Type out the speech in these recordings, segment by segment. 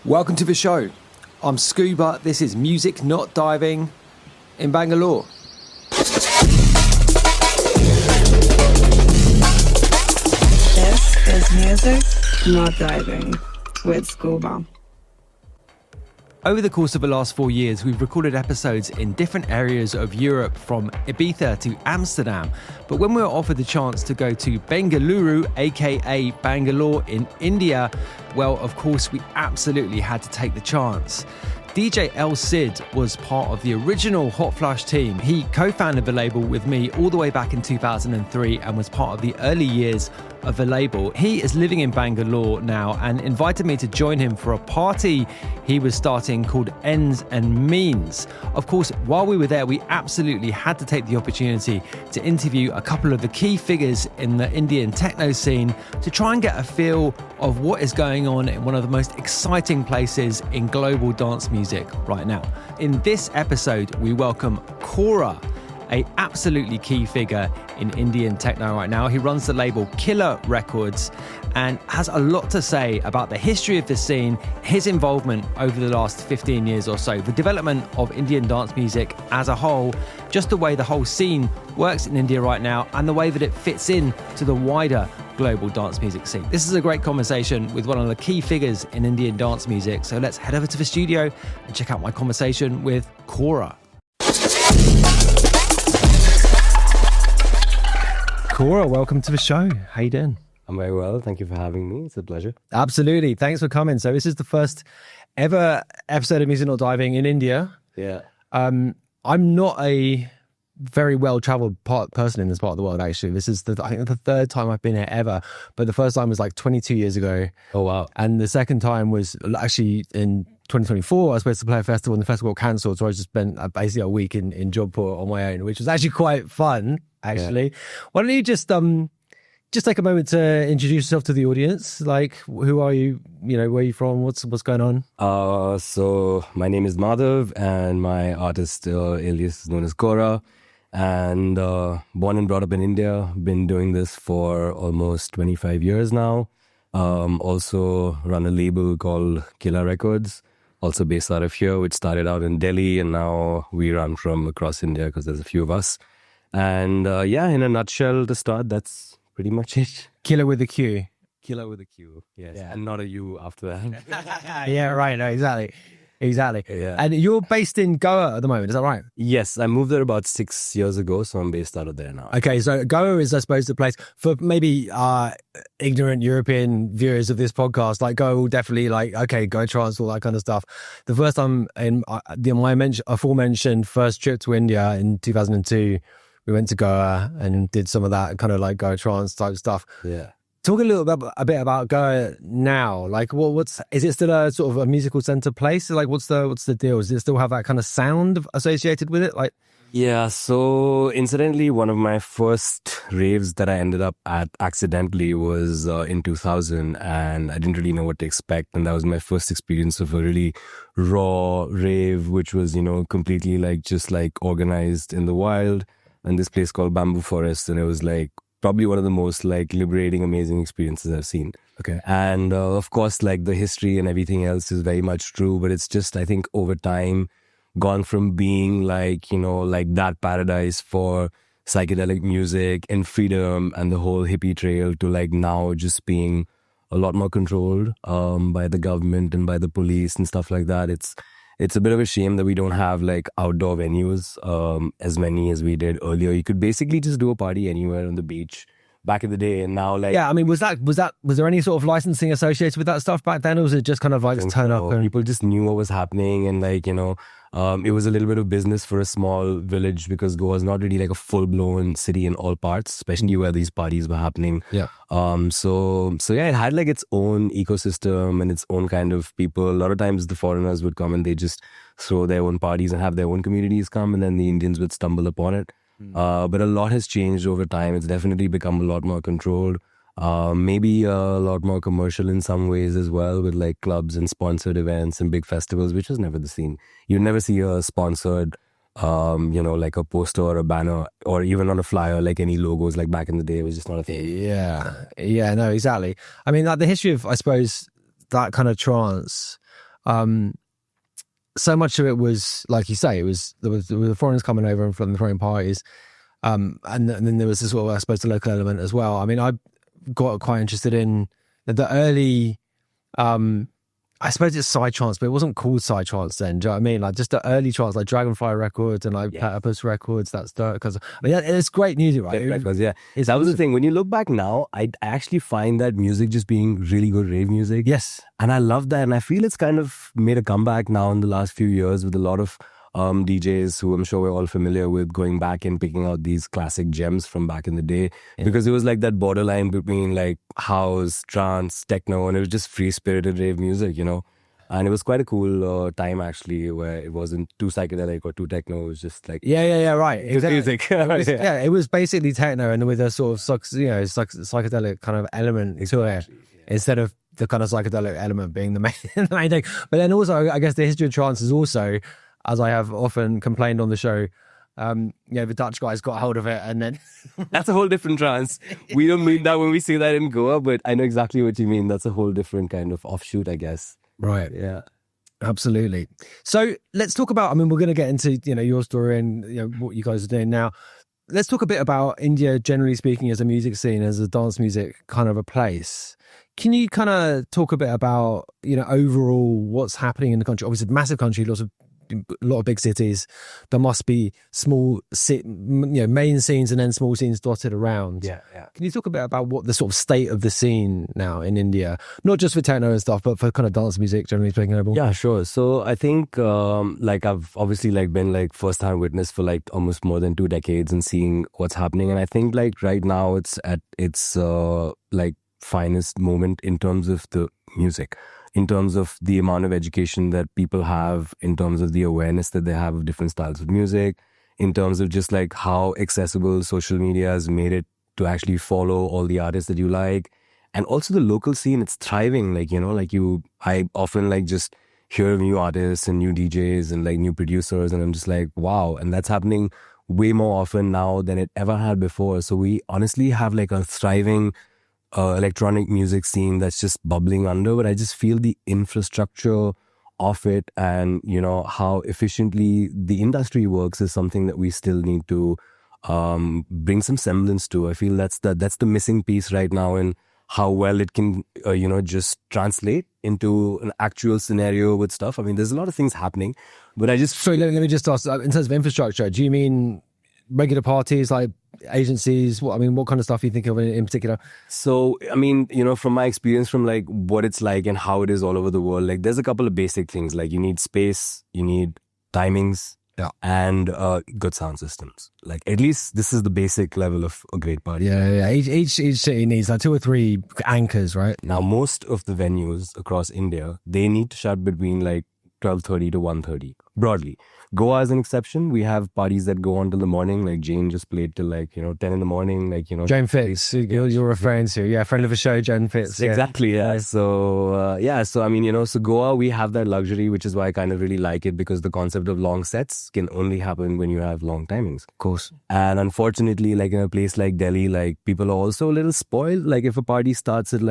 Welcome to the show. I'm Scuba. This is Music Not Diving in Bangalore. This is Music Not Diving with Scuba. Over the course of the last 4 years, we've recorded episodes in different areas of Europe, from Ibiza to Amsterdam. But when we were offered the chance to go to Bengaluru, aka Bangalore in India, well, of course, we absolutely had to take the chance. DJ El Cid was part of the original Hot Flush team. He co-founded the label with me all the way back in 2003 and was part of the early years of the label. He is living in Bangalore now and invited me to join him for a party he was starting called Ends and Means. Of course, while we were there, we absolutely had to take the opportunity to interview a couple of the key figures in the Indian techno scene to try and get a feel of what is going on in one of the most exciting places in global dance music right now. In this episode, we welcome Kohra, a absolutely key figure in Indian techno right now. He runs the label Qilla Records and has a lot to say about the history of the scene, his involvement over the last 15 years or so, the development of Indian dance music as a whole, just the way the whole scene works in India right now, and the way that it fits in to the wider global dance music scene. This is a great conversation with one of the key figures in Indian dance music. So let's head over to the studio and check out my conversation with Kohra. Kohra, welcome to the show. How you doing? I'm very well. Thank you for having me. It's a pleasure. Absolutely. Thanks for coming. So this is the first ever episode of Music Not Diving in India. Yeah. I'm not a very well-traveled person in this part of the world, actually. This is I think the third time I've been here ever, but the first time was like 22 years ago. Oh, wow. And the second time was actually in 2024. I was supposed to play a festival and the festival got cancelled, so I just spent basically a week in Jodhpur on my own, which was actually quite fun, actually. Yeah. Why don't you just take a moment to introduce yourself to the audience? Like, who are you? You know, where are you from? What's going on? So my name is Madhav and my artist alias is known as Kohra. And born and brought up in India, been doing this for almost 25 years now. Also run a label called Qilla Records, also based out of here, which started out in Delhi, and now we run from across India because there's a few of us. And in a nutshell to start, that's pretty much it. Qilla with a Q. Qilla with a Q, yes. Yeah. And not a U after that. Yeah, right. No, exactly. Yeah. And you're based in Goa at the moment, is that right? Yes, I moved there about 6 years ago, so I'm based out of there now. Okay, so Goa is, I suppose, the place for maybe ignorant European viewers of this podcast. Like, Goa will definitely go trance, all that kind of stuff. The first time in my aforementioned first trip to India in 2002, we went to Goa and did some of that kind of like Goa trance type stuff. Yeah. Talk a bit about Goa now. Like, is it still a sort of a musical center place? Like, what's the deal? Does it still have that kind of sound associated with it? Like, yeah. So, incidentally, one of my first raves that I ended up at accidentally was in 2000, and I didn't really know what to expect. And that was my first experience of a really raw rave, which was, completely just organized in the wild, and this place called Bamboo Forest, and it was probably one of the most liberating, amazing experiences I've seen. Okay. And of course, the history and everything else is very much true, but it's just, I think, over time gone from being that paradise for psychedelic music and freedom and the whole hippie trail to now just being a lot more controlled by the government and by the police and stuff like that. It's a bit of a shame that we don't have outdoor venues as many as we did earlier. You could basically just do a party anywhere on the beach back in the day, and now yeah. I mean, was there any sort of licensing associated with that stuff back then, or was it just kind of just turn up and people just knew what was happening, and it was a little bit of business for a small village because Goa is not really a full-blown city in all parts, especially where these parties were happening. Yeah. So yeah, it had its own ecosystem and its own kind of people. A lot of times the foreigners would come and they just throw their own parties and have their own communities come, and then the Indians would stumble upon it. But a lot has changed over time. It's definitely become a lot more controlled. Maybe a lot more commercial in some ways as well, with clubs and sponsored events and big festivals, which was never the scene. You'd never see a sponsored, a poster or a banner, or even on a flyer, any logos back in the day. It was just not a thing. Yeah, no, exactly. I mean, the history of, I suppose, that kind of trance So much of it was, like you say, there were foreigners coming over and from the foreign parties, and then there was this sort of, I suppose, the local element as well. I mean, I got quite interested in the early, I suppose it's psytrance, but it wasn't called psytrance then. Do you know what I mean? Like just the early trance, like Dragonfly Records and like Platypus Records. That's because I mean, it's great music, right? Records, yeah. That was the thing. When you look back now, I actually find that music just being really good rave music. Yes, and I love that, and I feel it's kind of made a comeback now in the last few years with a lot of DJs who I'm sure we're all familiar with going back and picking out these classic gems from back in the day, because it was like that borderline between like house, trance, techno, and it was just free-spirited rave music, you know. And it was quite a cool time actually, where it wasn't too psychedelic or too techno. It was just like right, exactly. Music. It was basically techno and with a sort of psychedelic kind of element to it, instead of the kind of psychedelic element being the main thing. But then also, I guess the history of trance is also, as I have often complained on the show, the Dutch guys got hold of it, and then that's a whole different trance. We don't mean that when we say that in Goa, but I know exactly what you mean. That's a whole different kind of offshoot, I guess. Right. Yeah. Absolutely. So let's talk about, I mean, we're going to get into, your story and, what you guys are doing now. Let's talk a bit about India, generally speaking, as a music scene, as a dance music kind of a place. Can you kind of talk a bit about, overall what's happening in the country? Obviously, massive country, a lot of big cities. There must be small, main scenes and then small scenes dotted around. Yeah. Can you talk a bit about what the sort of state of the scene now in India, not just for techno and stuff, but for kind of dance music generally speaking? Yeah, sure. So I think I've obviously been first-hand witness for almost more than 2 decades and seeing what's happening. And I think right now it's at its finest moment in terms of the music, in terms of the amount of education that people have, in terms of the awareness that they have of different styles of music, in terms of just how accessible social media has made it to actually follow all the artists that you like. And also the local scene, it's thriving. I often just hear new artists and new DJs and new producers, and I'm just like, wow. And that's happening way more often now than it ever had before. So we honestly have a thriving electronic music scene that's just bubbling under, but I just feel the infrastructure of it and how efficiently the industry works is something that we still need to bring some semblance to. I feel that's the missing piece right now in how well it can just translate into an actual scenario with stuff. I mean, there's a lot of things happening, but sorry, let me just ask, in terms of infrastructure, do you mean regular parties, agencies? What kind of stuff are you think of in particular? So, I mean, from my experience, from what it's like and how it is all over the world, there's a couple of basic things. You need space, you need timings, and good sound systems. At least this is the basic level of a great party. Yeah. Each city needs 2 or 3 anchors, right? Now, most of the venues across India, they need to shut between 12:30 to 1:30, broadly. Goa is an exception. We have parties that go on till the morning. Jane just played till 10 in the morning. Jane Fitz, you're referring to, friend of the show, Jane Fitz. Exactly, yeah. So I mean, so Goa, we have that luxury, which is why I kind of really like it, because the concept of long sets can only happen when you have long timings. Of course. And unfortunately, in a place like Delhi, people are also a little spoiled. If a party starts at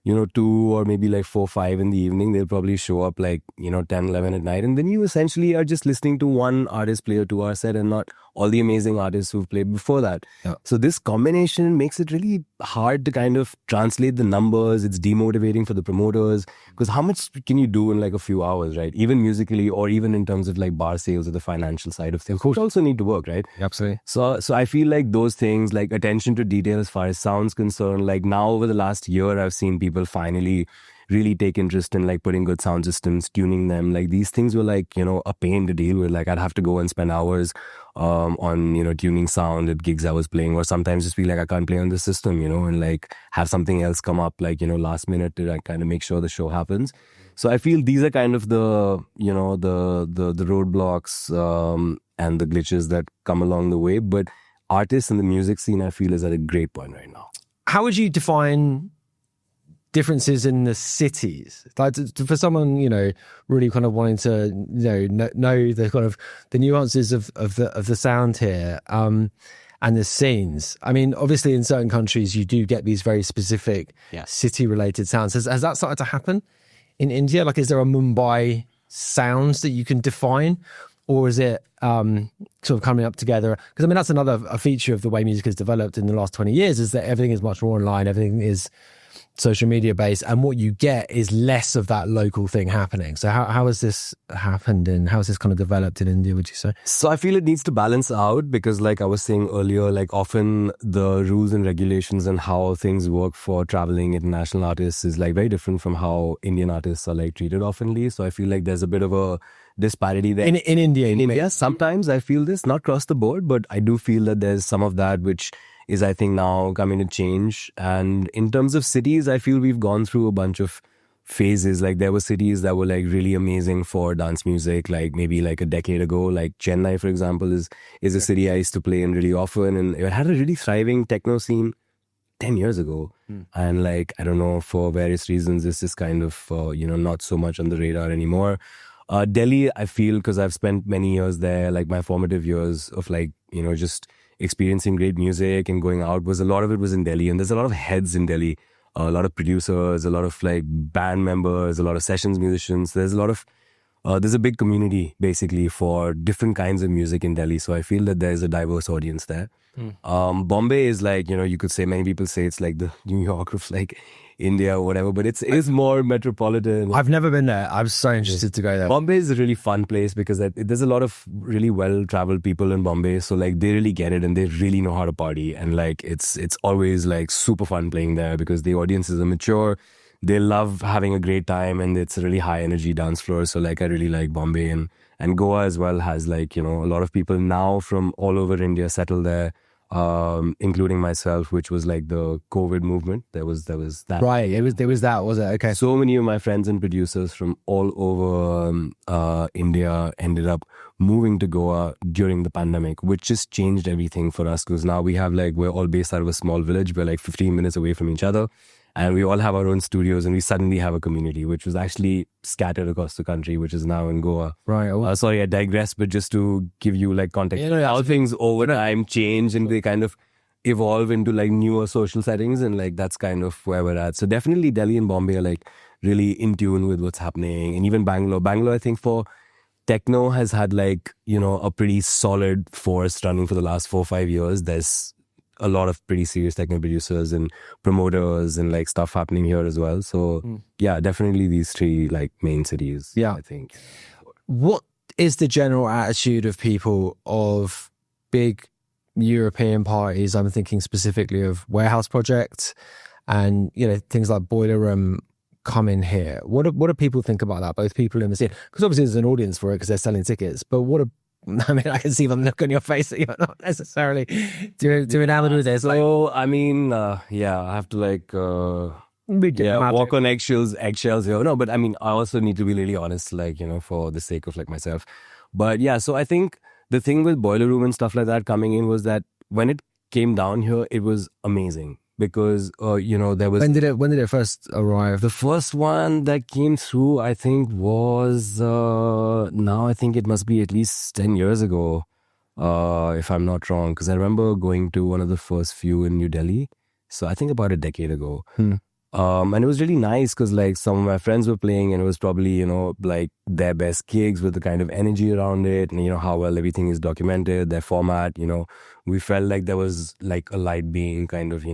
2 or maybe 4, 5 in the evening, they'll probably show up 10, 11 at night. And then you essentially are just listening to one artist play a 2-hour set and not all the amazing artists who've played before that. Yeah. So this combination makes it really hard to kind of translate the numbers. It's demotivating for the promoters, because how much can you do in a few hours, right? Even musically or even in terms of bar sales or the financial side of things, which also need to work, right? Absolutely. So I feel those things, attention to detail as far as sound's concerned, now over the last year, I've seen people finally really take interest in putting good sound systems, tuning them. These things were a pain to deal with. I'd have to go and spend hours on tuning sound at gigs I was playing, or sometimes just feel I can't play on the system, and have something else come up last minute to kind of make sure the show happens. So I feel these are kind of the the roadblocks and the glitches that come along the way. But artists in the music scene, I feel, is at a great point right now. How would you define differences in the cities, for someone really kind of wanting to know the kind of the nuances of the sound here and the scenes? I mean, obviously in certain countries you do get these very specific city related sounds. Has that started to happen in India? Like, is there a Mumbai sound that you can define? Or is it sort of coming up together? Because I mean, that's another a feature of the way music has developed in the last 20 years is that everything is much more online, everything is social media based, and what you get is less of that local thing happening. So how has this happened and how has this kind of developed in India, would you say? So I feel it needs to balance out because like I was saying earlier, like often the rules and regulations and how things work for traveling international artists is like very different from how Indian artists are like treated oftenly. So I feel like there's a bit of a disparity there. In India? In India, sometimes I feel this, not across the board, but I do feel that there's some of that which is, I think, now coming to change. And in terms of cities, I feel we've gone through a bunch of phases. Like there were cities that were like really amazing for dance music, like maybe like a decade ago. Like Chennai, for example, is a city I used to play in really often, and it had a really thriving techno scene 10 years ago. And like, I don't know, for various reasons, it's just kind of, not so much on the radar anymore. Delhi, I feel, because I've spent many years there, like my formative years of like, just experiencing great music and going out, a lot of it was in Delhi. And there's a lot of heads in Delhi, a lot of producers, a lot of like band members, a lot of sessions musicians. There's a lot of, there's a big community basically for different kinds of music in Delhi. So I feel that there's a diverse audience there. Bombay is like, you could say, many people say it's like the New York of like India or whatever, but it is more metropolitan. I've never been there. I'm so interested to go there. Bombay is a really fun place because there's a lot of really well-traveled people in Bombay. So like they really get it and they really know how to party. And like it's always like super fun playing there because the audiences are mature. They love having a great time and it's a really high energy dance floor. So like I really like Bombay and Goa as well has like, a lot of people now from all over India settle there. Including myself, which was like the COVID movement. There was that. Right, there was that, was it? Okay. So many of my friends and producers from all over India ended up moving to Goa during the pandemic, which just changed everything for us because now we're all based out of a small village. We're like 15 minutes away from each other. And we all have our own studios and we suddenly have a community, which was actually scattered across the country, which is now in Goa. Right. Sorry, I digress, but just to give you like context, how things over time change and they kind of evolve into like newer social settings and like that's kind of where we're at. So definitely Delhi and Bombay are like really in tune with what's happening. And even Bangalore, I think for techno has had like, a pretty solid force running for the last 4 or 5 years. There's a lot of pretty serious techno producers and promoters and like stuff happening here as well. So yeah, definitely these 3 like main cities. Yeah, I think. What is the general attitude of people of big European parties? I'm thinking specifically of Warehouse Project and things like Boiler Room come in here. What do people think about that? Both people in the scene, because obviously there's an audience for it because they're selling tickets. But I can see them look on your face that you're not necessarily too enamored with this. So, I mean, I have to like, walk on eggshells here. No, but I mean, I also need to be really honest, like, for the sake of like myself. But yeah, so I think the thing with Boiler Room and stuff like that coming in was that when it came down here, it was amazing. Because, there was... When did it first arrive? The first one that came through, I think, was... now I think it must be at least 10 years ago, if I'm not wrong. Because I remember going to one of the first few in New Delhi. So I think about a decade ago. And it was really nice because like some of my friends were playing and it was probably, like their best gigs with the kind of energy around it and, how well everything is documented, their format, we felt like there was like a light being kind of,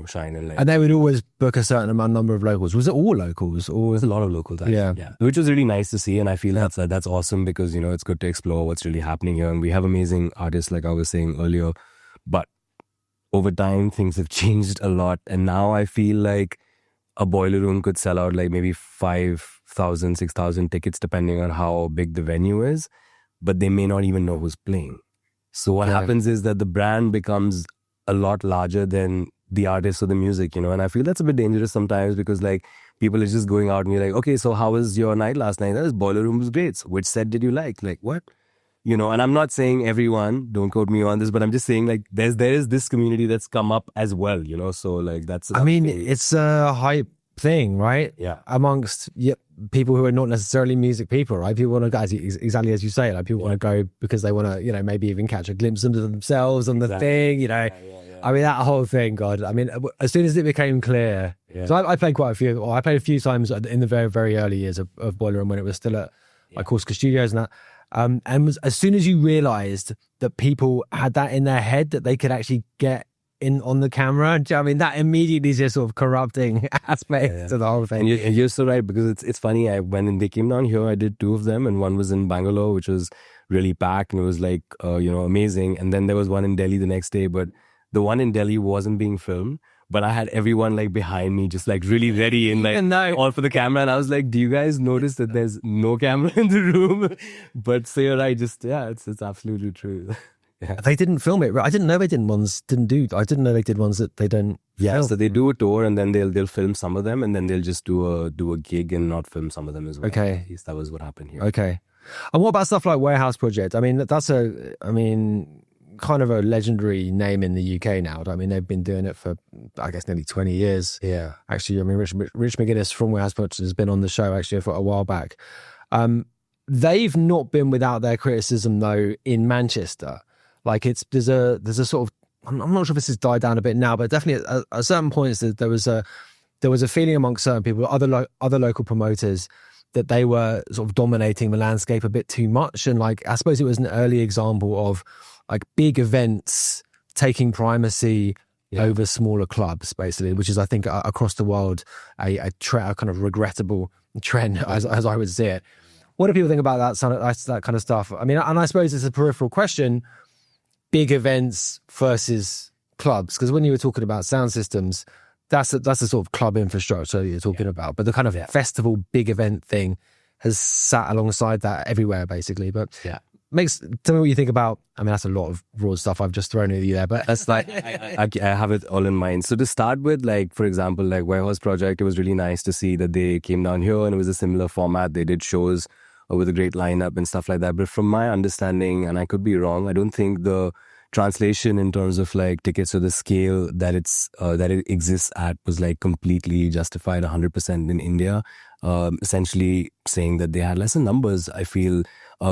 shining. Like. And they would always book a certain number of locals. Was it all locals? Or was a lot of locals, actually. Yeah. Which was really nice to see. And I feel that's awesome because, it's good to explore what's really happening here. And we have amazing artists, like I was saying earlier. But over time, things have changed a lot. And now I feel like a Boiler Room could sell out like maybe 5,000, 6,000 tickets, depending on how big the venue is. But they may not even know who's playing. So what happens is that the brand becomes a lot larger than the artist or the music, and I feel that's a bit dangerous sometimes because like people are just going out and you're like, okay, so how was your night last night? This Boiler Room was great. So which set did you like? Like what? And I'm not saying everyone, don't quote me on this, but I'm just saying like there is this community that's come up as well, so like that's it's a hype thing, right? Yeah. Amongst people who are not necessarily music people, right? People want to go, exactly as you say, like people want to go because they want to, maybe even catch a glimpse into themselves on the thing, I mean, that whole thing, God, I mean, as soon as it became clear Yeah. So I played quite a few. Well, I played a few times in the very, very early years of Boiler Room when it was still at like Corsica Studios and that. As soon as you realised that people had that in their head that they could actually get in on the camera, do you know what I mean? That immediately is just sort of corrupting aspect to the whole thing. And you're so right, because it's funny. When they came down here, I did 2 of them, and one was in Bangalore, which was really packed and it was like amazing. And then there was one in Delhi the next day, but the one in Delhi wasn't being filmed. But I had everyone like behind me, just like really ready and like all for the camera. And I was like, do you guys notice that there's no camera in the room? But so you're right, it's absolutely true. Yeah. They didn't film it. I didn't know they didn't I didn't know they did ones that they don't. Yeah, so they do a tour and then they'll film some of them and then they'll just do a gig and not film some of them as well. Okay. At least that was what happened here. Okay. And what about stuff like Warehouse Project? I mean, that's kind of a legendary name in the UK now. I mean, they've been doing it for, I guess, nearly 20 years. Yeah. Actually, I mean, Rich McGuinness from Warehouse Project has been on the show actually for a while back. They've not been without their criticism though in Manchester. Like there's a sort of, I'm not sure if this has died down a bit now, but definitely at certain points there was a feeling amongst certain people, other local promoters, that they were sort of dominating the landscape a bit too much. And like, I suppose it was an early example of like big events taking primacy over smaller clubs, basically, which is, I think, across the world, a kind of regrettable trend as I would see it. What do people think about that kind of stuff? I mean, and I suppose it's a peripheral question, big events versus clubs, because when you were talking about sound systems, that's the sort of club infrastructure you're talking about. But the kind of festival big event thing has sat alongside that everywhere, basically. But tell me what you think about, I mean, that's a lot of broad stuff I've just thrown at you there, but that's like, I have it all in mind. So to start with, like, for example, like Warehouse Project, it was really nice to see that they came down here and it was a similar format. They did shows with a great lineup and stuff like that. But from my understanding, and I could be wrong, I don't think the translation in terms of like tickets or the scale that it exists at was like completely justified 100% in India. Essentially saying that they had lesser numbers, I feel,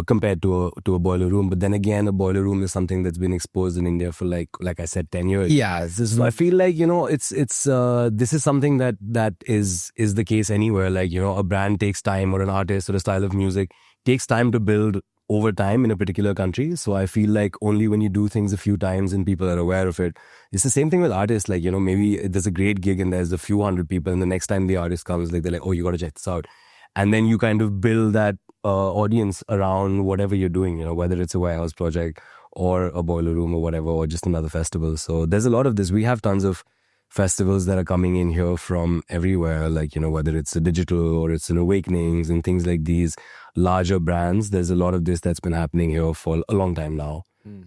compared to a Boiler Room. But then again, a Boiler Room is something that's been exposed in India for like I said, 10 years. Yeah. So I feel like, it's this is something that is the case anywhere. Like, a brand takes time, or an artist or a style of music takes time to build over time in a particular country. So I feel like only when you do things a few times and people are aware of it. It's the same thing with artists. Like, maybe there's a great gig and there's a few hundred people, and the next time the artist comes, like, they're like, oh, you got to check this out. And then you kind of build that audience around whatever you're doing, whether it's a Warehouse Project or a Boiler Room or whatever, or just another festival. So there's a lot of this. We have tons of festivals that are coming in here from everywhere, like, whether it's a digital or it's an Awakenings and things like these larger brands. There's a lot of this that's been happening here for a long time now.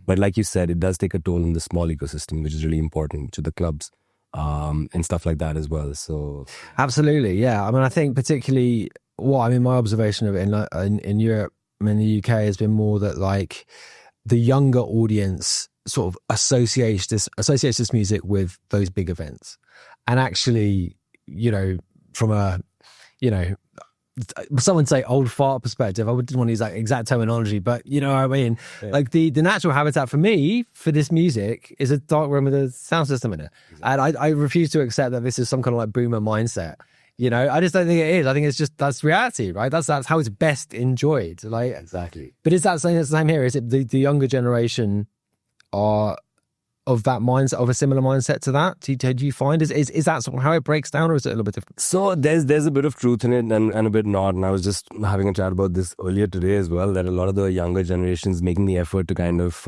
But like you said, it does take a toll on the small ecosystem, which is really important to the clubs and stuff like that as well. So absolutely, yeah. I mean, I think particularly my observation of it in Europe, in the UK, has been more that like the younger audience sort of associates this music with those big events. And actually, from a, someone say old fart perspective, I wouldn't want to use that exact terminology, but you know what I mean? Yeah. Like the natural habitat for me for this music is a dark room with a sound system in it. Exactly. And I refuse to accept that this is some kind of like boomer mindset. I just don't think it is. I think it's just, that's reality, right? That's how it's best enjoyed. Like, exactly. But is that the same here? Is it the younger generation are of that mindset, of a similar mindset to that? Do you find is that sort of how it breaks down, or is it a little bit different? So there's a bit of truth in it and a bit not. And I was just having a chat about this earlier today as well, that a lot of the younger generations making the effort to kind of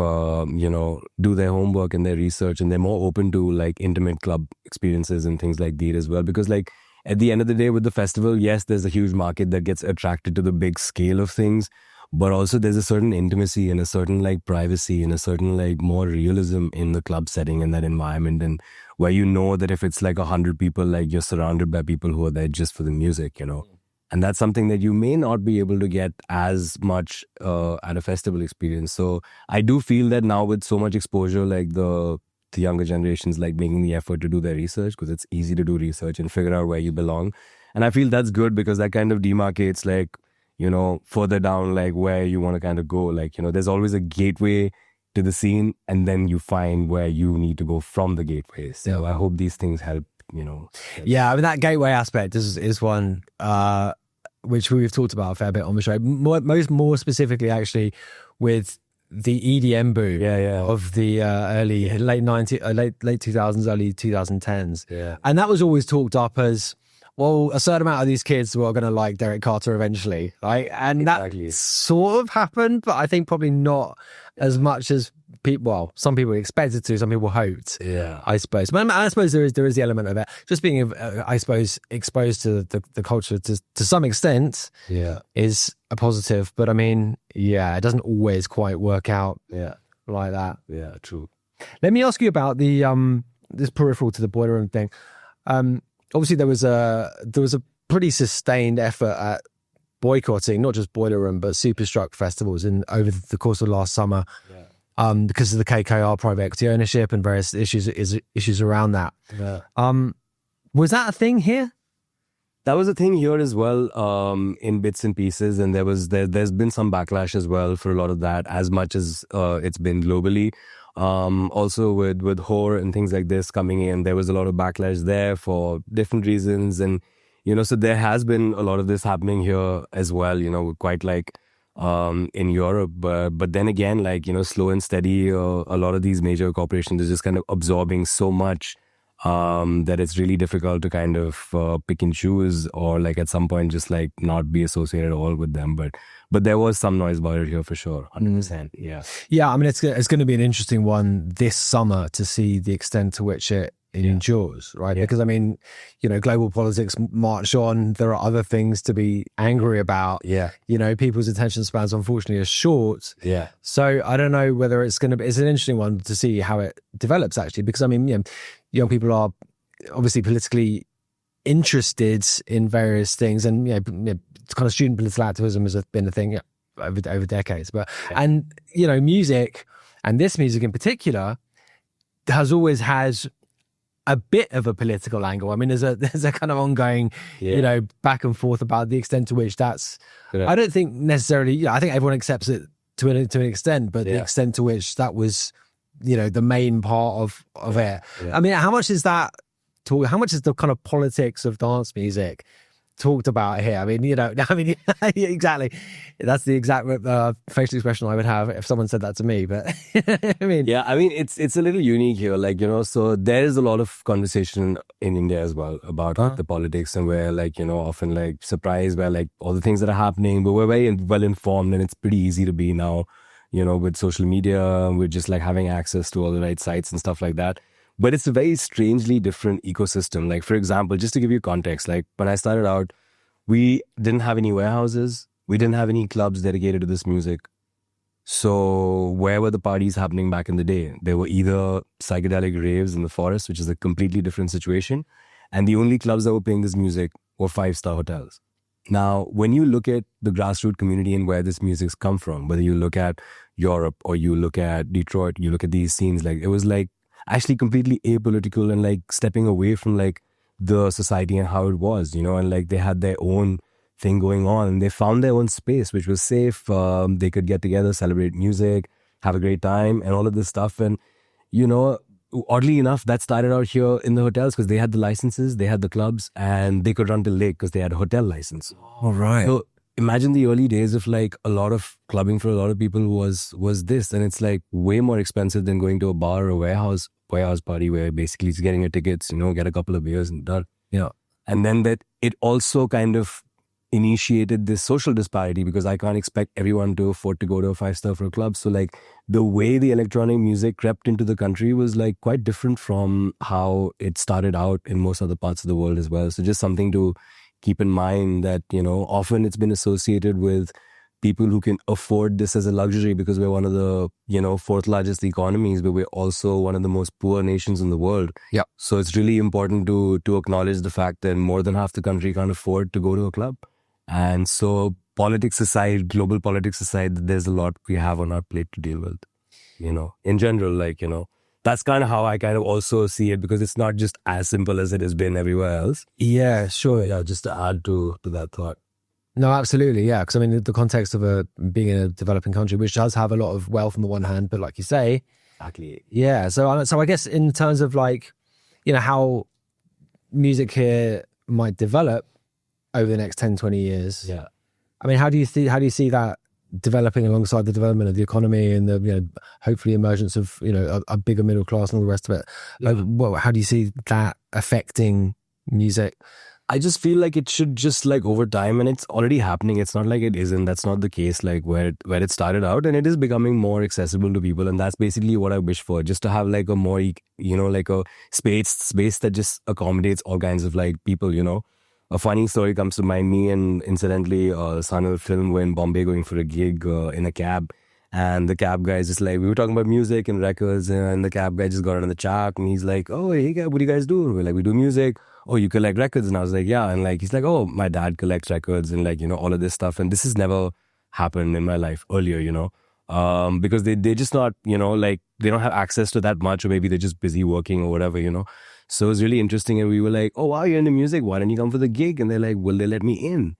do their homework and their research, and they're more open to like intimate club experiences and things like that as well. Because like at the end of the day with the festival, yes, there's a huge market that gets attracted to the big scale of things. But also there's a certain intimacy and a certain like privacy and a certain like more realism in the club setting and that environment, and where that if it's like 100 people, like you're surrounded by people who are there just for the music, And that's something that you may not be able to get as much at a festival experience. So I do feel that now with so much exposure, like the younger generations like making the effort to do their research, because it's easy to do research and figure out where you belong. And I feel that's good, because that kind of demarcates like, further down, like where you want to kind of go. Like, there's always a gateway to the scene, and then you find where you need to go from the gateway. So I hope these things help, Yeah, I mean, that gateway aspect is one which we've talked about a fair bit on the show. More specifically, actually, with the EDM boom of the late 2000s, early 2010s. Yeah. And that was always talked up as, well, a certain amount of these kids were going to like Derek Carter eventually, right? And Exactly. that sort of happened, but I think probably not as much as people. Well, some people expected to, some people hoped. Yeah. I suppose. But I suppose there is the element of it. Just being, I suppose, exposed to the culture to some extent, is a positive. But I mean, it doesn't always quite work out, like that. Yeah, true. Let me ask you about the this peripheral to the boiler room thing. Obviously, there was a pretty sustained effort at boycotting not just Boiler Room but Superstruck festivals over the course of last summer, because of the KKR private equity ownership and various issues around that. Yeah. Was that a thing here? That was a thing here as well, in bits and pieces, and there's been some backlash as well for a lot of that, as much as it's been globally. Also with horror and things like this coming in, there was a lot of backlash there for different reasons, and so there has been a lot of this happening here as well. Quite like in Europe, but then again, like slow and steady, a lot of these major corporations are just kind of absorbing so much that it's really difficult to kind of pick and choose, or like at some point just like not be associated at all with them. But there was some noise about it here for sure, 100%. Yeah. I mean, it's going to be an interesting one this summer to see the extent to which it endures, right? Because I mean, global politics march on. There are other things to be angry about. People's attention spans unfortunately are short. So I don't know whether it's an interesting one to see how it develops actually, because I mean, young people are obviously politically interested in various things, and kind of student political activism has been a thing over decades. But and music, and this music in particular, has always had a bit of a political angle. I mean, there's a kind of ongoing, back and forth about the extent to which that's. I don't think necessarily. I think everyone accepts it to an extent, but the extent to which that was, the main part of it. I mean, how much is that? How much is the kind of politics of dance music talked about here? I mean, exactly. That's the exact facial expression I would have if someone said that to me. But I mean, it's a little unique here. Like, so there is a lot of conversation in India as well about the politics, and we're like, often like surprised by like all the things that are happening, but we're very well informed, and it's pretty easy to be now, with social media. We're just like having access to all the right sites and stuff like that. But it's a very strangely different ecosystem. Like, for example, just to give you context, like when I started out, we didn't have any warehouses. We didn't have any clubs dedicated to this music. So where were the parties happening back in the day? There were either psychedelic raves in the forest, which is a completely different situation. And the only clubs that were playing this music were 5-star hotels. Now, when you look at the grassroots community and where this music's come from, whether you look at Europe or you look at Detroit, you look at these scenes, like it was like actually completely apolitical and like stepping away from like the society and how it was, and like they had their own thing going on, and they found their own space, which was safe. They could get together, celebrate music, have a great time and all of this stuff. And, oddly enough, that started out here in the hotels because they had the licenses, they had the clubs, and they could run till late because they had a hotel license. All right. So imagine the early days of like a lot of clubbing for a lot of people was this, and it's like way more expensive than going to a bar or a warehouse party where basically it's getting your tickets, get a couple of beers and done. And then that it also kind of initiated this social disparity, because I can't expect everyone to afford to go to a 5-star for a club. So like the way the electronic music crept into the country was like quite different from how it started out in most other parts of the world as well. So just something to keep in mind, that, often it's been associated with people who can afford this as a luxury because we're one of the, 4th largest economies, but we're also one of the most poor nations in the world. Yeah. So it's really important to acknowledge the fact that more than half the country can't afford to go to a club. And so politics aside, global politics aside, there's a lot we have on our plate to deal with, in general, like, that's kind of how I kind of also see it, because it's not just as simple as it has been everywhere else. Yeah, sure. Yeah, just to add to that thought. No, absolutely, yeah. Because I mean, the context of being in a developing country, which does have a lot of wealth on the one hand, but like you say, exactly. Yeah. So I guess in terms of like, how music here might develop over the next 10, 20 years. Yeah. I mean, how do you see that developing alongside the development of the economy and the hopefully emergence of a bigger middle class and all the rest of it? Yeah. How do you see that affecting music? I just feel like it should just like over time, and it's already happening. It's not like it isn't. That's not the case. Like where it started out, and it is becoming more accessible to people, and that's basically what I wish for. Just to have like a more like a space that just accommodates all kinds of like people. A funny story comes to mind. Me and incidentally, Sanal film were in Bombay going for a gig in a cab. And the cab guy is just like, we were talking about music and records, and the cab guy just got on the chat and he's like, oh, hey, what do you guys do? And we're like, we do music. Oh, you collect records? And I was like, yeah. And like, he's like, oh, my dad collects records and like, all of this stuff. And this has never happened in my life earlier, because they just not, like they don't have access to that much, or maybe they're just busy working or whatever, So it was really interesting. And we were like, oh, wow, you're into music. Why don't you come for the gig? And they're like, will they let me in?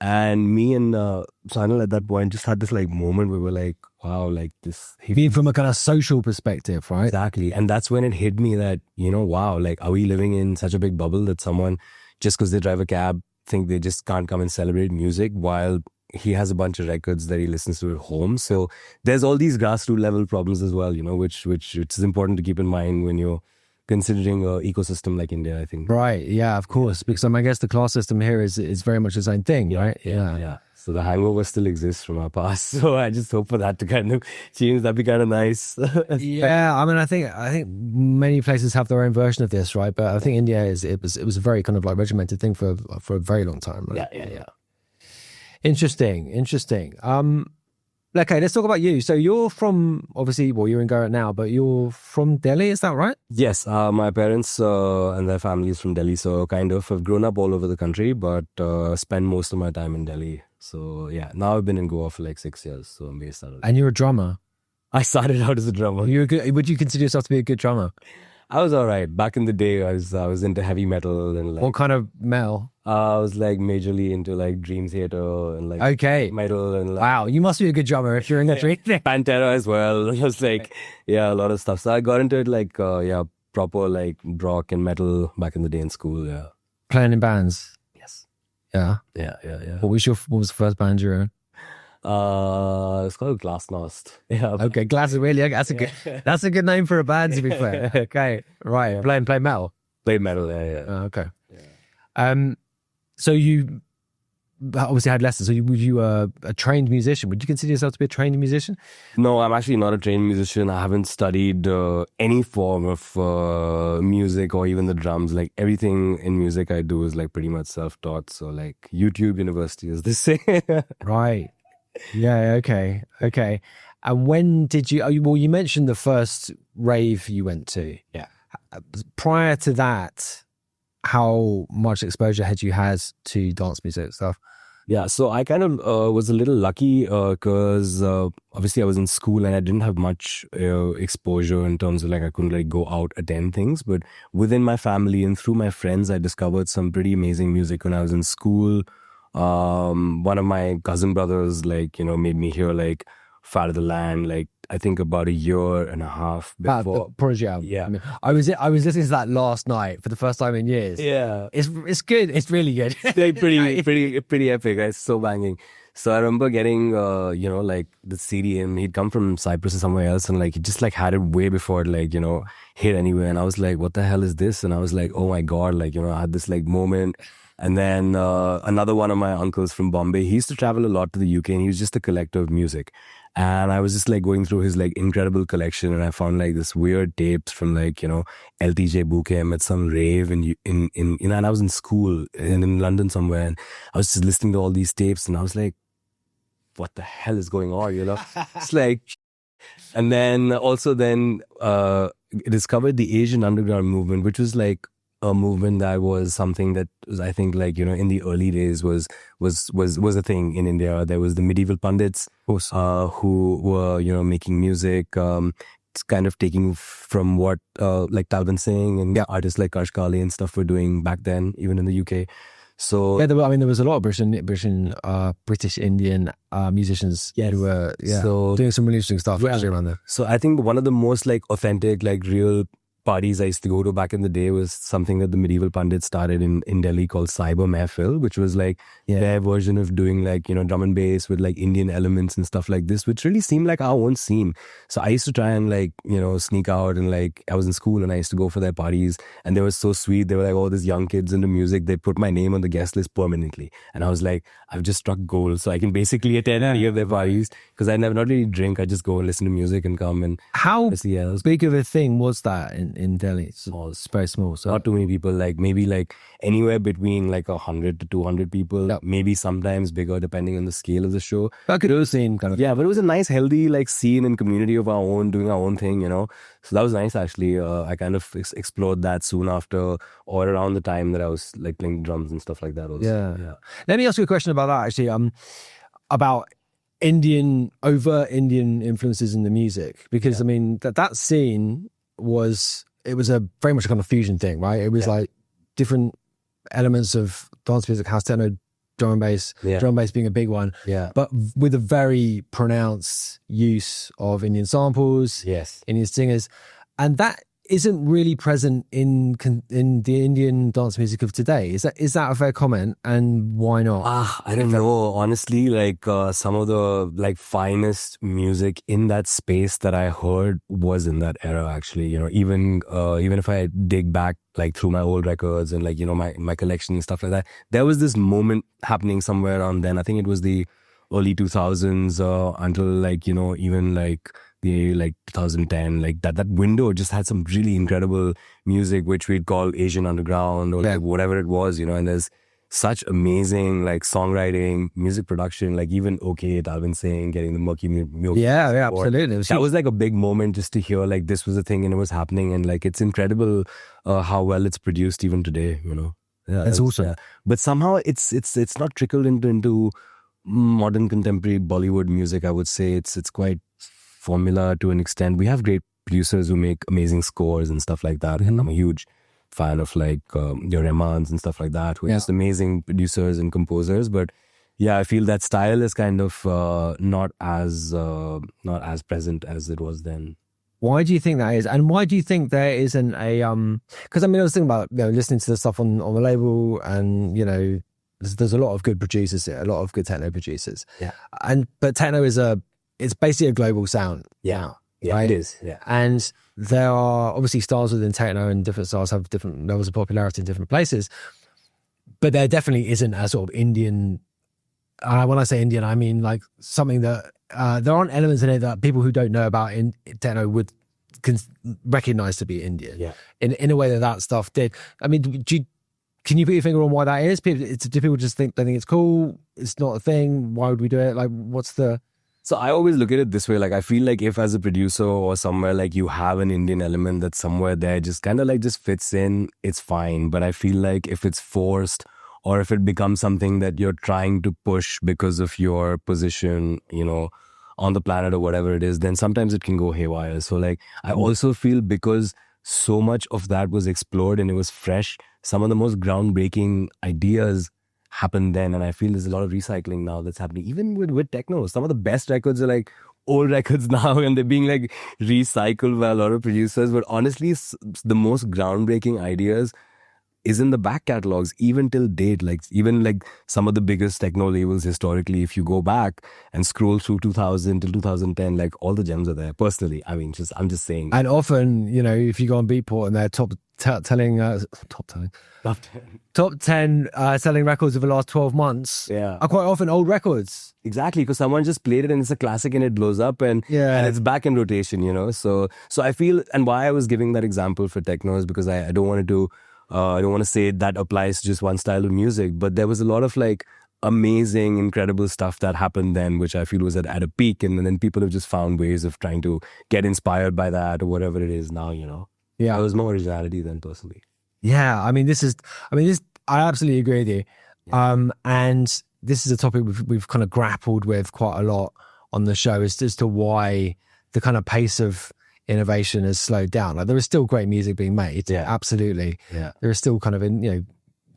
And me and Sanal at that point just had this like moment where we're like, wow, like this. Being from a kind of social perspective, right? Exactly. And that's when it hit me that, wow, like are we living in such a big bubble that someone, just because they drive a cab, think they just can't come and celebrate music while he has a bunch of records that he listens to at home. So there's all these grassroots level problems as well, which is important to keep in mind when you're considering an ecosystem like India, I think. Right. Yeah, of course. Because I guess the class system here is very much the same thing, right? Yeah. So the hangover still exists from our past. So I just hope for that to kind of change. That'd be kind of nice. Yeah. I mean, I think many places have their own version of this, right? But I think India it was a very kind of like regimented thing for a very long time. Right? Yeah. Interesting. Okay, let's talk about you. So you're from, obviously, well, you're in Goa now, but you're from Delhi, is that right? Yes, my parents and their families from Delhi, so kind of have grown up all over the country, but spend most of my time in Delhi. So yeah, now I've been in Goa for like 6 years, so I'm based out of. And you're a drummer? I started out as a drummer. Would you consider yourself to be a good drummer? I was all right. Back in the day, I was into heavy metal and like. What kind of metal? I was like majorly into like Dream Theater and like metal and like, wow, you must be a good drummer if you're in that Dream Theater. Pantera as well. It was like a lot of stuff. So I got into it like proper like rock and metal back in the day in school. Yeah, playing in bands. Yes. Yeah. What was the first band you were in? It's called Glasnost. Yeah. Okay, really. That's a good name for a band, to be fair. Okay, right. Yeah. Play metal. Played metal. Yeah. Okay. Yeah. So you obviously had lessons. So were you a trained musician? Would you consider yourself to be a trained musician? No, I'm actually not a trained musician. I haven't studied any form of music or even the drums. Like everything in music I do is like pretty much self-taught. So like YouTube University, as they say. Right. Yeah. Okay. And when did you? Well, you mentioned the first rave you went to. Yeah. Prior to that, how much exposure had you had to dance music and stuff? Yeah, so I kind of was a little lucky because obviously I was in school and I didn't have much exposure in terms of like I couldn't like go out attend things. But within my family and through my friends, I discovered some pretty amazing music when I was in school. One of my cousin brothers like made me hear like Fat of the Land, like I think about a year and a half before. The Prodigy album. Yeah. I mean, I was listening to that last night for the first time in years. Yeah. It's good. It's really good. They're pretty epic. It's so banging. So I remember getting, like the CD, and he'd come from Cyprus or somewhere else, and like he just like had it way before it like, hit anywhere. And I was like, what the hell is this? And I was like, oh my God, like, I had this like moment. And then another one of my uncles from Bombay, he used to travel a lot to the UK, and he was just a collector of music. And I was just like going through his like incredible collection, and I found like this weird tapes from like, LTJ Bukem at some rave in and I was in school and in London somewhere, and I was just listening to all these tapes, and I was like, what the hell is going on, It's like, and then also discovered the Asian underground movement, which was like a movement that was something that was, I think, like, in the early days was a thing in India. There was the medieval pundits who were, making music, kind of taking from what like Talban Singh and artists like Kashkali and stuff were doing back then, even in the UK. So there was a lot of British Indian musicians who were doing some really interesting stuff around there. So I think one of the most like authentic, like real parties I used to go to back in the day was something that the medieval pundits started in Delhi called Cyber Mehfil, which was like their version of doing like, drum and bass with like Indian elements and stuff like this, which really seemed like our own scene. So I used to try and like, sneak out, and like I was in school and I used to go for their parties, and they were so sweet. They were like, all these young kids into music. They put my name on the guest list permanently. And I was like, I've just struck gold. So I can basically attend any of their parties because I never not really drink. I just go and listen to music and come and How else. big of a thing was that in Delhi? It's very small. So not too many people, like maybe like anywhere between like 100 to 200 people, maybe sometimes bigger depending on the scale of the show. I could have seen kind of. Yeah, but it was a nice, healthy like scene and community of our own, doing our own thing, So that was nice actually. I kind of explored that soon after or around the time that I was like playing drums and stuff like that also. Yeah. Let me ask you a question about that actually. About overt Indian influences in the music, because I mean that scene was a very much a kind of fusion thing, right? It was like different elements of dance music, house, techno, drum and bass, drum and bass being a big one, but with a very pronounced use of Indian samples, Indian singers, and that isn't really present in the Indian dance music of today. Is that a fair comment? And why not? I don't know. Honestly, like some of the like finest music in that space that I heard was in that era. Actually, even if I dig back like through my old records and like my collection and stuff like that, there was this moment happening somewhere around then. I think it was the early 2000s until like even like the like 2010, like that window just had some really incredible music which we'd call Asian underground or like whatever it was, and there's such amazing like songwriting, music production, like even OK Alvin Singh getting the Murky absolutely. That was like a big moment just to hear like this was a thing and it was happening, and like it's incredible how well it's produced even today, That's awesome. But somehow it's not trickled into modern contemporary Bollywood music. I would say it's quite formula to an extent. We have great producers who make amazing scores and stuff like that. And I'm a huge fan of like your Rahmans and stuff like that, who are just amazing producers and composers. But I feel that style is kind of not as present as it was then. Why do you think that is? And why do you think there isn't a because I mean I was thinking about listening to the stuff on the label, and there's a lot of good producers here, a lot of good techno producers. But techno it's basically a global sound. Yeah, right? It is. Yeah. And there are obviously styles within techno, and different styles have different levels of popularity in different places. But there definitely isn't a sort of Indian. When I say Indian, I mean like something that there aren't elements in it that people who don't know about in techno would recognize to be Indian. Yeah. In a way that stuff did. I mean, can you put your finger on why that is? Do people just think it's cool? It's not a thing. Why would we do it? Like, what's the... So I always look at it this way. Like, I feel like if as a producer or somewhere, like you have an Indian element that's somewhere there, just kind of like just fits in, it's fine. But I feel like if it's forced or if it becomes something that you're trying to push because of your position, on the planet or whatever it is, then sometimes it can go haywire. So like, I also feel because so much of that was explored and it was fresh, some of the most groundbreaking ideas happened then, and I feel there's a lot of recycling now that's happening even with techno. Some of the best records are like old records now, and they're being like recycled by a lot of producers. But honestly, the most groundbreaking ideas is in the back catalogs, even till date. Like even like some of the biggest techno labels historically, if you go back and scroll through 2000 till 2010, like all the gems are there. Personally, I mean, I'm just saying. And often, if you go on Beatport and they're top 10 selling records of the last 12 months are quite often old records. Exactly, because someone just played it and it's a classic and it blows up and it's back in rotation, So I feel, and why I was giving that example for techno is because I don't want to say that applies to just one style of music, but there was a lot of like amazing, incredible stuff that happened then, which I feel was at a peak, and then people have just found ways of trying to get inspired by that or whatever it is now, Yeah, there was more originality than personally. Yeah, I mean, I absolutely agree with you. Yeah. And this is a topic we've kind of grappled with quite a lot on the show as to why the kind of pace of innovation has slowed down. Like there is still great music being made. Yeah, absolutely. Yeah, there is still kind of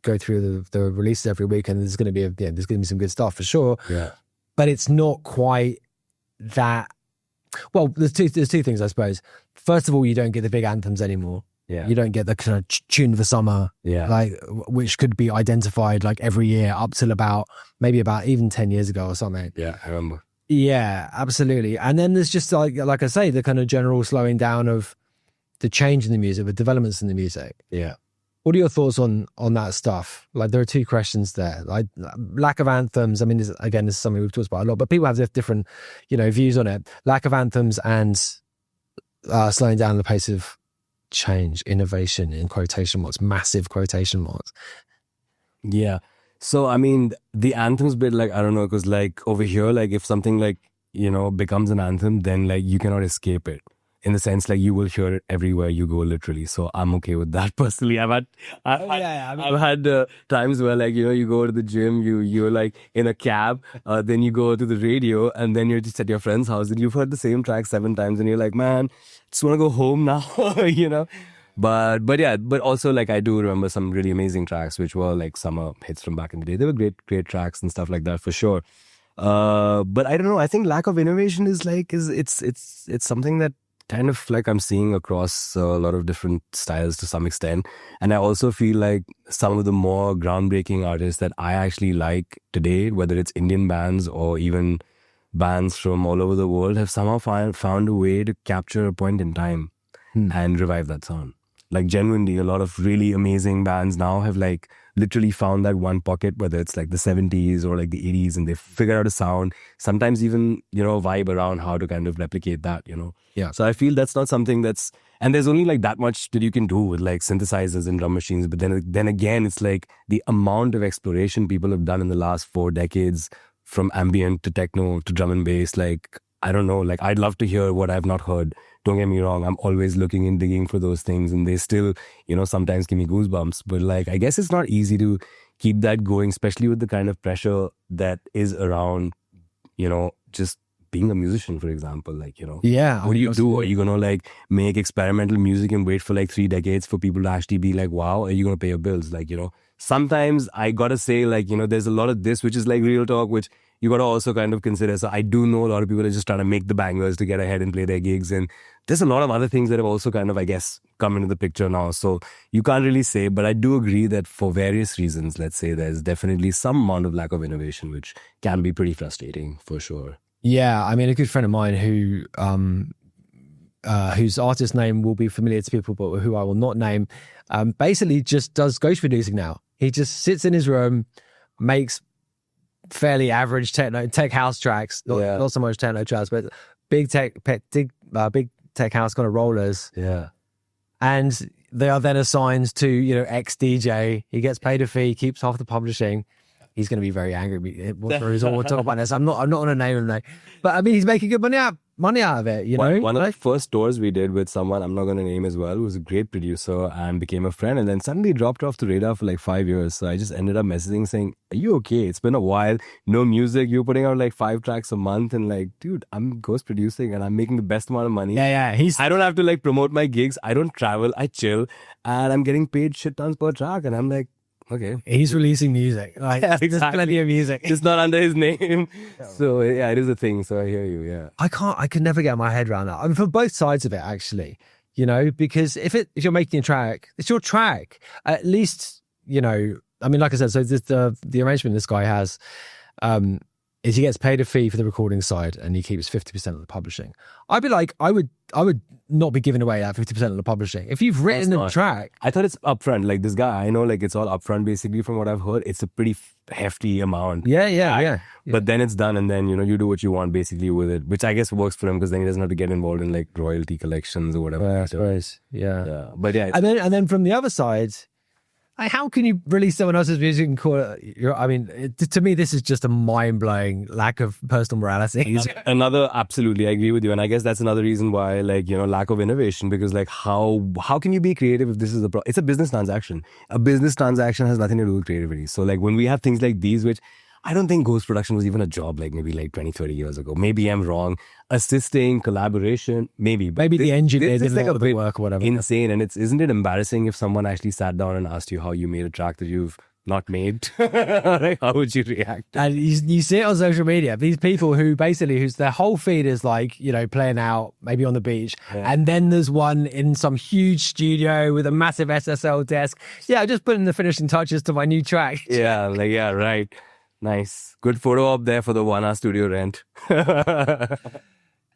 go through the releases every week, and there's going to be some good stuff for sure. Yeah, but it's not quite that. Well, there's two things I suppose. First of all, you don't get the big anthems anymore. Yeah. You don't get the kind of tune of the summer, like which could be identified like every year up till about even 10 years ago or something. Yeah, I remember. Yeah, absolutely. And then there's just like I say, the kind of general slowing down of the change in the music, the developments in the music. Yeah. What are your thoughts on that stuff? Like, there are two questions there. Like, lack of anthems. I mean, this is something we've talked about a lot, but people have different, views on it. Lack of anthems and slowing down the pace of change, innovation in quotation marks, massive quotation marks. Yeah. So, I mean, the anthems bit, like, I don't know, because like over here, like if something like, becomes an anthem, then like you cannot escape it. In the sense, like you will hear it everywhere you go, literally. So I'm okay with that personally. I've had times where, like, you go to the gym, you're like in a cab, then you go to the radio, and then you're just at your friend's house, and you've heard the same track 7 times, and you're like, man, just want to go home now, But also, like, I do remember some really amazing tracks, which were like summer hits from back in the day. They were great tracks and stuff like that for sure. But I don't know. I think lack of innovation is it's something that kind of like I'm seeing across a lot of different styles to some extent. And I also feel like some of the more groundbreaking artists that I actually like today, whether it's Indian bands or even bands from all over the world, have somehow found a way to capture a point in time and revive that sound. Like, genuinely, a lot of really amazing bands now have like literally found that one pocket, whether it's like the 70s or like the 80s, and they figured out a sound, sometimes even, a vibe around how to kind of replicate that, Yeah. So I feel that's not something and there's only like that much that you can do with like synthesizers and drum machines. But then again, it's like the amount of exploration people have done in the last 4 decades, from ambient to techno to drum and bass. Like, I don't know, like I'd love to hear what I've not heard. Don't get me wrong, I'm always looking and digging for those things, and they still, sometimes give me goosebumps. But like, I guess it's not easy to keep that going, especially with the kind of pressure that is around, just being a musician, for example. Like, Yeah. what do you do? Are you going to like make experimental music and wait for like 3 decades for people to actually be like, wow, are you going to pay your bills? Like, sometimes I got to say, like, there's a lot of this, which is like real talk, which you got to also kind of consider. So I do know a lot of people are just trying to make the bangers to get ahead and play their gigs. And there's a lot of other things that have also kind of, I guess, come into the picture now. So you can't really say, but I do agree that for various reasons, let's say, there's definitely some amount of lack of innovation, which can be pretty frustrating for sure. Yeah. I mean, a good friend of mine whose artist name will be familiar to people, but who I will not name, basically just does ghost producing now. He just sits in his room, makes fairly average tech house tracks, not so much techno tracks, but big tech house kind of rollers. Yeah. And they are then assigned to, X DJ. He gets paid a fee, keeps half the publishing. He's going to be very angry. We'll talk about this. I'm not going to name him, but I mean, he's making good money out of it. One of the first tours we did with someone I'm not going to name as well, who was a great producer and became a friend, and then suddenly dropped off the radar for like 5 years. So I just ended up messaging saying, "Are you okay? It's been a while. No music. You're putting out like 5 tracks a month, and like, dude, I'm ghost producing and I'm making the best amount of money. Yeah. I don't have to like promote my gigs. I don't travel. I chill, and I'm getting paid shit tons per track." And I'm like, okay. He's releasing music. Like, Yeah, There's plenty of music. It's not under his name. So yeah, it is a thing. So I hear you, yeah. I could never get my head around that. I mean, for both sides of it, actually, because if you're making a track, it's your track. At least, I mean, like I said, so the arrangement this guy has, is he gets paid a fee for the recording side and he keeps 50% of the publishing. I'd be like, I would not be giving away that 50% of the publishing. If you've written a track. I thought it's upfront. Like this guy, I know like it's all upfront basically from what I've heard. It's a pretty hefty amount. Yeah. But then it's done and then, you do what you want basically with it, which I guess works for him because then he doesn't have to get involved in like royalty collections or whatever. I suppose. Yeah. But yeah. And then from the other side, how can you release someone else's music and call it to me, this is just a mind-blowing lack of personal morality. Absolutely, I agree with you. And I guess that's another reason why, like, lack of innovation, because like how can you be creative if this is it's a business transaction. A business transaction has nothing to do with creativity. So like when we have things like these, which I don't think ghost production was even a job like maybe like 20, 30 years ago. Maybe I'm wrong. Assisting, collaboration, maybe. Maybe the engineer did like a bit work or whatever. Insane. And isn't it embarrassing if someone actually sat down and asked you how you made a track that you've not made, like, how would you react? And you see it on social media, these people who basically, whose their whole feed is like, you know, playing out maybe on the beach. Yeah. And then there's one in some huge studio with a massive SSL desk. Yeah, just putting the finishing touches to my new track. Yeah, like, yeah, right. Nice. Good photo up there for the 1 hour studio rent.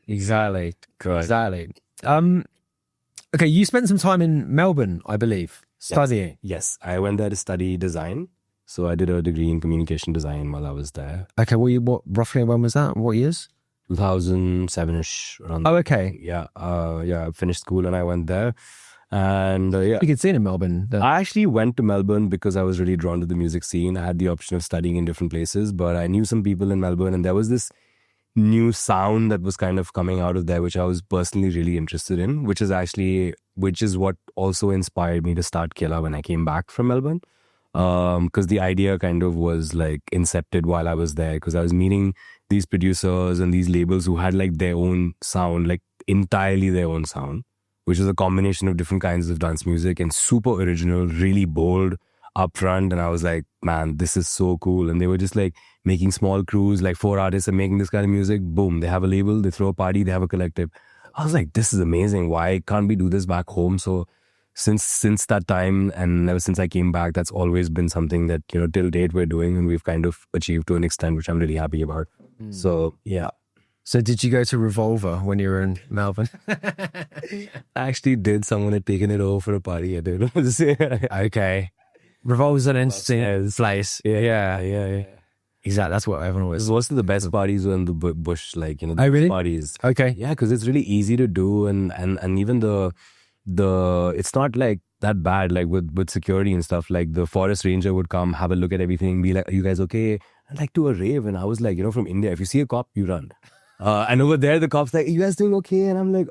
Exactly. Good. Exactly. Okay, you spent some time in Melbourne, I believe, studying. Yes, I went there to study design. So I did a degree in communication design while I was there. Okay, what roughly when was that? What years? 2007-ish. Around Oh, okay. Yeah, I finished school and I went there. And yeah, You could see it in Melbourne. I actually went to Melbourne because I was really drawn to the music scene. I had the option of studying in different places, but I knew some people in Melbourne and there was this new sound that was kind of coming out of there, which I was personally really interested in, which is what also inspired me to start Qilla when I came back from Melbourne. Because the idea kind of was like incepted while I was there, because I was meeting these producers and these labels who had like their own sound, like entirely their own sound, which is a combination of different kinds of dance music and super original, really bold, upfront. And I was like, man, this is so cool. And they were just like making small crews, like 4 artists are making this kind of music. Boom, they have a label, they throw a party, they have a collective. I was like, this is amazing. Why can't we do this back home? So since that time, and ever since I came back, that's always been something that, you know, till date we're doing, and we've kind of achieved to an extent, which I'm really happy about. So yeah. So did you go to Revolver when you were in Melbourne? I actually did. Someone had taken it over for a party. I did. Okay. Revolver's an interesting place. Yeah. Exactly. That's what everyone was. Most of the best parties were in the bush, like, you know, Oh, really? parties. Okay. Yeah, because it's really easy to do, and even the it's not like that bad, like with security and stuff. Like the forest ranger would come, have a look at everything, be like, are you guys okay? And like to a rave. And I was like, you know, from India, if you see a cop, you run. And over there, the cop's like, are you guys doing okay? And I'm like,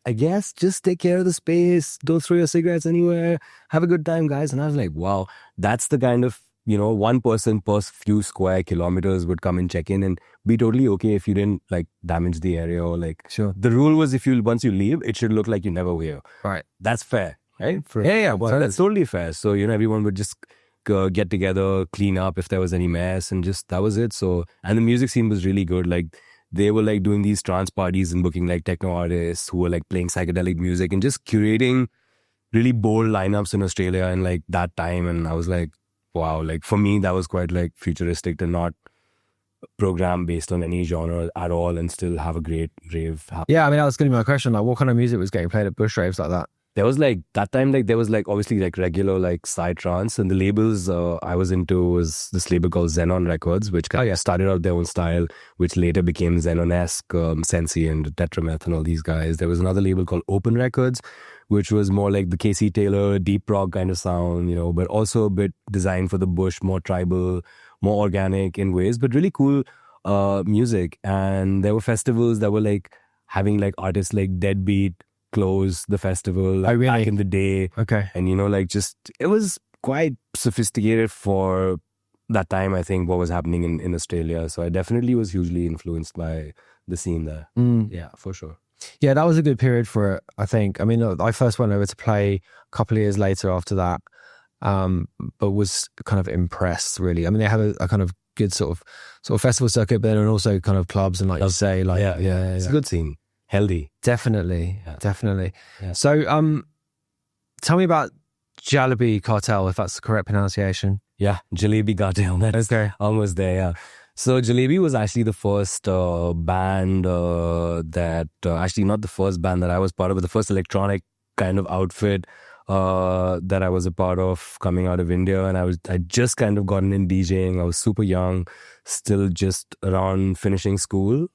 I guess just take care of the space. Don't throw your cigarettes anywhere. Have a good time, guys. And I was like, wow, that's the kind of, you know, one person per few square kilometers would come and check in and be totally okay if you didn't like damage the area or like. Sure. The rule was once you leave, it should look like you never were here. Right. That's fair, right? Well, That's totally fair. So, you know, everyone would just get together, clean up if there was any mess, and just that was it. So, and the music scene was really good. Like, they were like doing these trance parties and booking like techno artists who were like playing psychedelic music and just curating really bold lineups in Australia in like that time. And I was like, wow, like for me, that was quite like futuristic to not program based on any genre at all and still have a great rave happen. Yeah, I mean, that was going to be my question. Like, what kind of music was getting played at bush raves like that? There was like, that time, like there was like obviously like regular like psytrance, and the labels I was into was this label called Xenon Records, which started out their own style, which later became Xenon-esque, Sensi and Tetrameth and all these guys. There was another label called Open Records, which was more like the Casey Taylor deep rock kind of sound, you know, but also a bit designed for the bush, more tribal, more organic in ways, but really cool music. And there were festivals that were like having like artists like Deadbeat close the festival like back in the day. Okay. And, you know, like just, it was quite sophisticated for that time, I think, what was happening in Australia. So I definitely was hugely influenced by the scene there. Yeah, for sure. Yeah, that was a good period for it, I think. I mean, I first went over to play a couple of years later after that, but was kind of impressed, really. I mean, they have a kind of good sort of festival circuit, but then also kind of clubs and like you say, like yeah. It's a good scene. Healthy. Definitely. Yeah. So, tell me about Jalebi Cartel, if that's the correct pronunciation. Yeah, Jalebi Cartel. That's almost there, yeah. So Jalebi was actually the first band actually not the first band that I was part of, but the first electronic kind of outfit that I was a part of coming out of India. And I just kind of gotten in DJing. I was super young, still just around finishing school.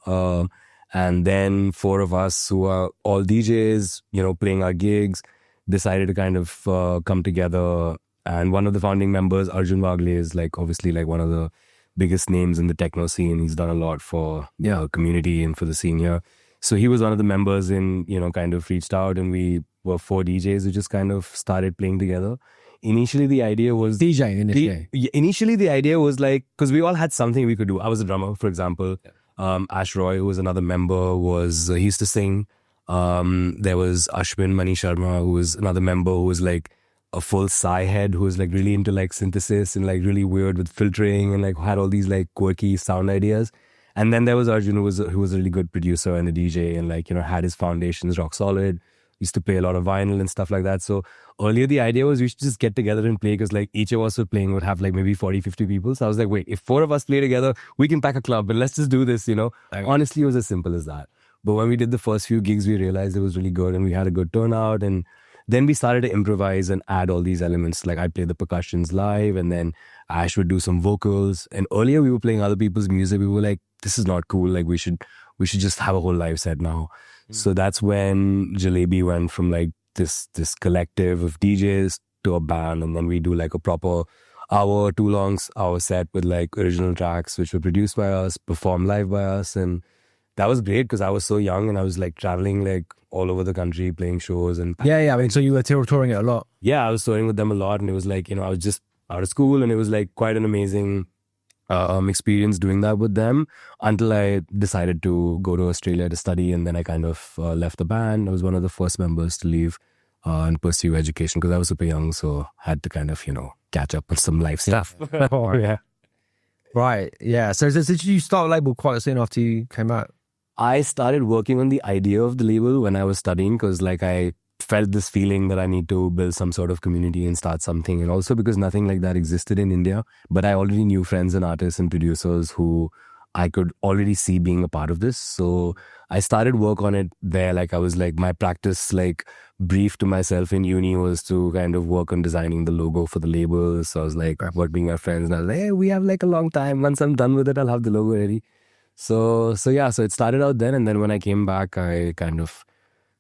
And then 4 of us who are all DJs, you know, playing our gigs, decided to kind of come together. And one of the founding members, Arjun Wagle, is like obviously like one of the biggest names in the techno scene. He's done a lot for community and for the scene here. So he was one of the members and, you know, kind of reached out, and we were 4 DJs who just kind of started playing together. Initially, the idea was... DJing initially? Initially, the idea was like, because we all had something we could do. I was a drummer, for example. Yeah. Ash Roy, who was another member, he used to sing. There was Ashwin Mani Sharma, who was another member who was like a full sci head who was like really into like synthesis and like really weird with filtering and like had all these like quirky sound ideas. And then there was Arjun, who was a really good producer and a DJ, and like, you know, had his foundations rock solid. Used to play a lot of vinyl and stuff like that. So earlier the idea was we should just get together and play, because like each of us were playing would have like maybe 40, 50 people. So I was like, wait, if 4 of us play together, we can pack a club and let's just do this, you know. Like, honestly, it was as simple as that. But when we did the first few gigs, we realized it was really good and we had a good turnout. And then we started to improvise and add all these elements. Like I'd play the percussions live, and then Ash would do some vocals. And earlier we were playing other people's music. We were like, this is not cool. Like we should just have a whole live set now. So that's when Jalebi went from like this collective of DJs to a band. And then we do like a proper hour, 2 longs, hour set with like original tracks, which were produced by us, performed live by us. And that was great because I was so young and I was like traveling like all over the country playing shows. And I mean, so you were touring it a lot. Yeah, I was touring with them a lot, and it was like, you know, I was just out of school, and it was like quite an amazing experience doing that with them, until I decided to go to Australia to study. And then I kind of left the band. I was one of the first members to leave and pursue education because I was super young, so had to kind of, you know, catch up with some life stuff. Oh, yeah. Right, yeah. So did you start a label quite soon after you came out? I started working on the idea of the label when I was studying, because like I felt this feeling that I need to build some sort of community and start something. And also because nothing like that existed in India. But I already knew friends and artists and producers who I could already see being a part of this. So I started work on it there. Like I was like, my practice like brief to myself in uni was to kind of work on designing the logo for the label. So I was like working with my friends, and I was like, hey, we have like a long time. Once I'm done with it, I'll have the logo ready. So it started out then. And then when I came back, I kind of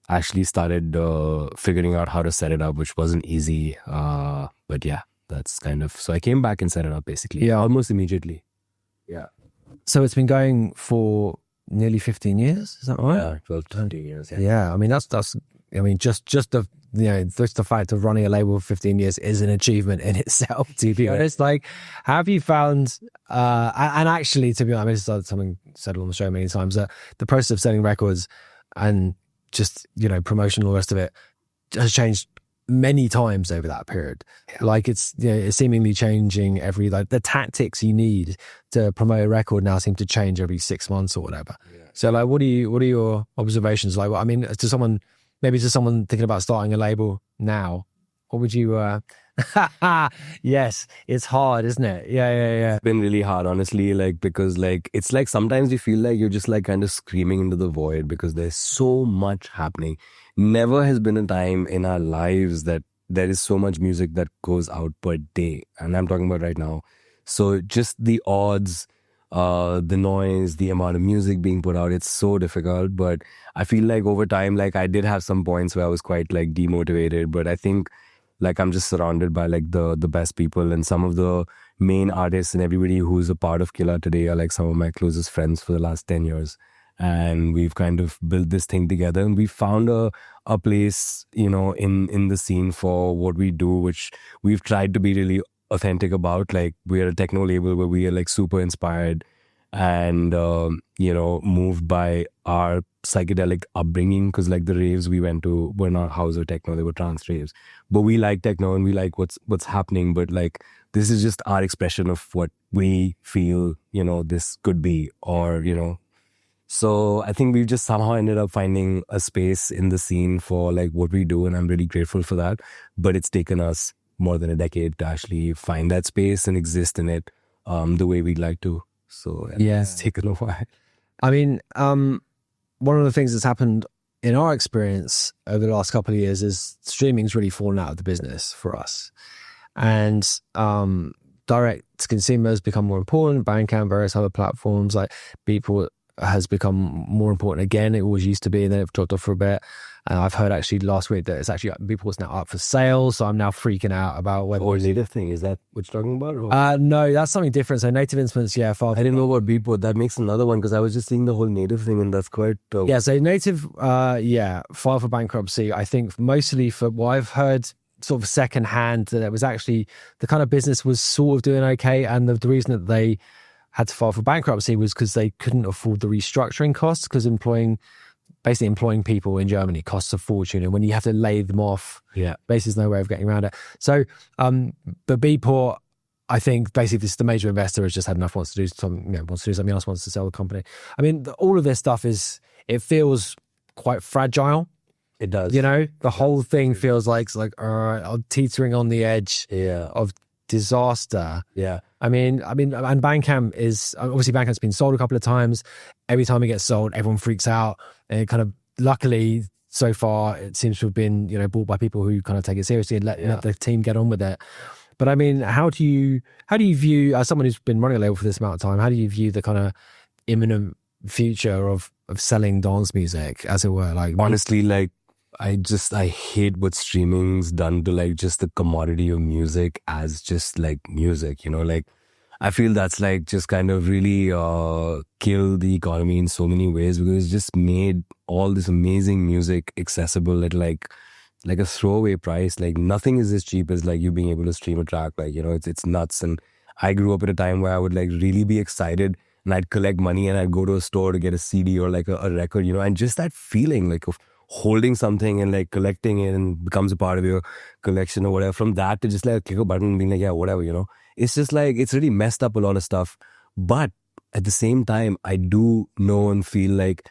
actually started figuring out how to set it up, which wasn't easy. But yeah, that's kind of, so I came back and set it up basically. Yeah. Almost immediately. Yeah. So it's been going for nearly 15 years, is that right? Yeah, 12, 13 years. Yeah. Yeah, I mean, just the, you know, just the fact of running a label for 15 years is an achievement in itself, to be honest. Like, have you found, and actually, to be honest, this is something said on the show many times, that the process of selling records and just, you know, promotion and all the rest of it has changed many times over that period. Like it's, you know, it's seemingly changing every, like the tactics you need to promote a record now seem to change every 6 months or whatever. Yeah. So like, what are your observations? Like, I mean, to someone thinking about starting a label now, what would you, yes, it's hard, isn't it? Yeah. It's been really hard, honestly, like, because like, it's like sometimes you feel like you're just like kind of screaming into the void because there's so much happening. Never has been a time in our lives that there is so much music that goes out per day. And I'm talking about right now. So just the odds, the noise, the amount of music being put out, it's so difficult. But I feel like over time, like I did have some points where I was quite like demotivated, but I think like I'm just surrounded by like the best people, and some of the main artists and everybody who's a part of Qilla today are like some of my closest friends for the last 10 years. And we've kind of built this thing together, and we found a place, you know, in the scene for what we do, which we've tried to be really authentic about. Like we're a techno label where we are like super inspired and, you know, moved by our psychedelic upbringing, because like the raves we went to were not house or techno, they were trance raves. But we like techno and we like what's happening. But like this is just our expression of what we feel, you know, this could be, or, you know. So I think we've just somehow ended up finding a space in the scene for like what we do, and I'm really grateful for that. But it's taken us more than a decade to actually find that space and exist in it the way we'd like to. So yeah, it's taken a while. I mean, one of the things that's happened in our experience over the last couple of years is streaming's really fallen out of the business for us. And direct to consumers become more important. Bandcamp, various other platforms like Beatport has become more important again. It always used to be, and then it dropped off for a bit. And I've heard actually last week that it's actually Beatport's now up for sale. So I'm now freaking out about whether. Or native thing, is that what you're talking about? Or? No, that's something different. So Native Instruments, yeah. I didn't know about Beatport. That makes another one, because I was just seeing the whole native thing, and that's quite. Yeah, so Native, filed for bankruptcy. I think mostly for what I've heard, sort of secondhand, that it was actually the kind of business was sort of doing okay, and the reason that they had to file for bankruptcy was because they couldn't afford the restructuring costs, because employing basically employing people in Germany costs a fortune, and when you have to lay them off, basically there's no way of getting around it. So, but Beatport, I think basically this, the major investor has just had enough, wants to do something else, wants to sell the company. I mean, all of this stuff it feels quite fragile. It does. The whole thing feels like it's like I'm teetering on the edge of disaster. Yeah. I mean, and Bandcamp is obviously Bandcamp's been sold a couple of times. Every time it gets sold, everyone freaks out. And it kind of, luckily, so far, it seems to have been bought by people who kind of take it seriously and let the team get on with it. But I mean, how do you view, as someone who's been running a label for this amount of time, how do you view the kind of imminent future of selling dance music, as it were? Like, honestly, like, I hate what streaming's done to like just the commodity of music as just like music, like I feel that's like just kind of really killed the economy in so many ways, because it's just made all this amazing music accessible at like a throwaway price. Like nothing is as cheap as like you being able to stream a track. Like, it's nuts. And I grew up at a time where I would like really be excited and I'd collect money and I'd go to a store to get a CD or like a record, and just that feeling like of holding something and like collecting it and becomes a part of your collection or whatever. From that to just like click a button and being like, yeah, whatever, it's just like, it's really messed up a lot of stuff. But at the same time, I do know and feel like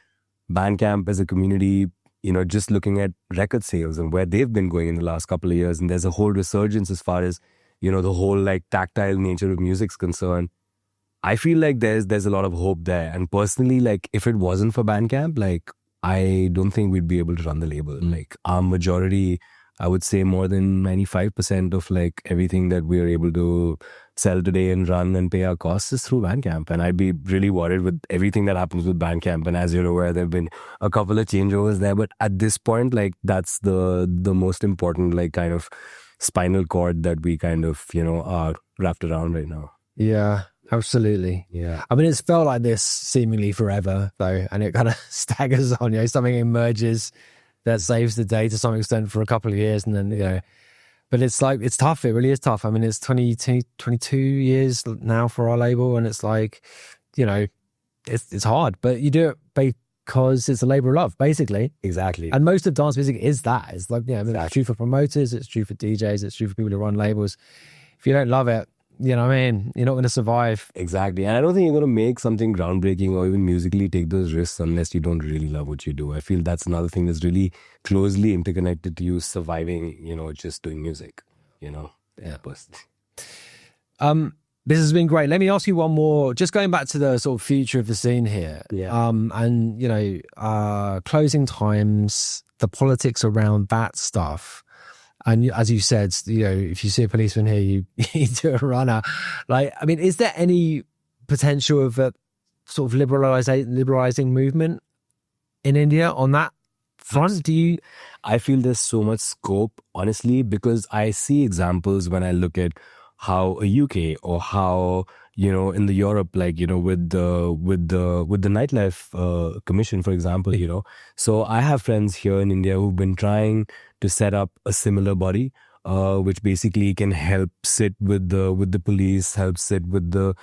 Bandcamp as a community, just looking at record sales and where they've been going in the last couple of years, and there's a whole resurgence as far as, the whole like tactile nature of music's concerned. I feel like there's a lot of hope there. And personally, like if it wasn't for Bandcamp, like I don't think we'd be able to run the label. Like our majority, I would say more than 95% of like everything that we're able to sell today and run and pay our costs is through Bandcamp. And I'd be really worried with everything that happens with Bandcamp. And as you're aware, there have been a couple of changeovers there. But at this point, like that's the most important like kind of spinal cord that we kind of, are wrapped around right now. Yeah. Absolutely. Yeah. I mean, it's felt like this seemingly forever, though, and it kind of staggers on, something emerges that saves the day to some extent for a couple of years, and then, but it's like, it's tough. It really is tough. I mean, it's 22 years now for our label, and it's like, it's hard, but you do it because it's a labor of love, basically. Exactly. And most of dance music is that. It's like, it's true for promoters, it's true for DJs, it's true for people who run labels. If you don't love it, you know what I mean? You're not going to survive. Exactly. And I don't think you're going to make something groundbreaking or even musically take those risks unless you don't really love what you do. I feel that's another thing that's really closely interconnected to you surviving, just doing music, Yeah. This has been great. Let me ask you one more, just going back to the sort of future of the scene here. Yeah. And, closing times, the politics around that stuff. And as you said, if you see a policeman here, you do a runner. Like, I mean, is there any potential of a sort of liberalizing movement in India on that front? I feel there's so much scope, honestly, because I see examples when I look at how a UK or how, in the Europe, like, with the nightlife commission, for example, So I have friends here in India who've been trying to set up a similar body, which basically can help sit with the police, help sit with the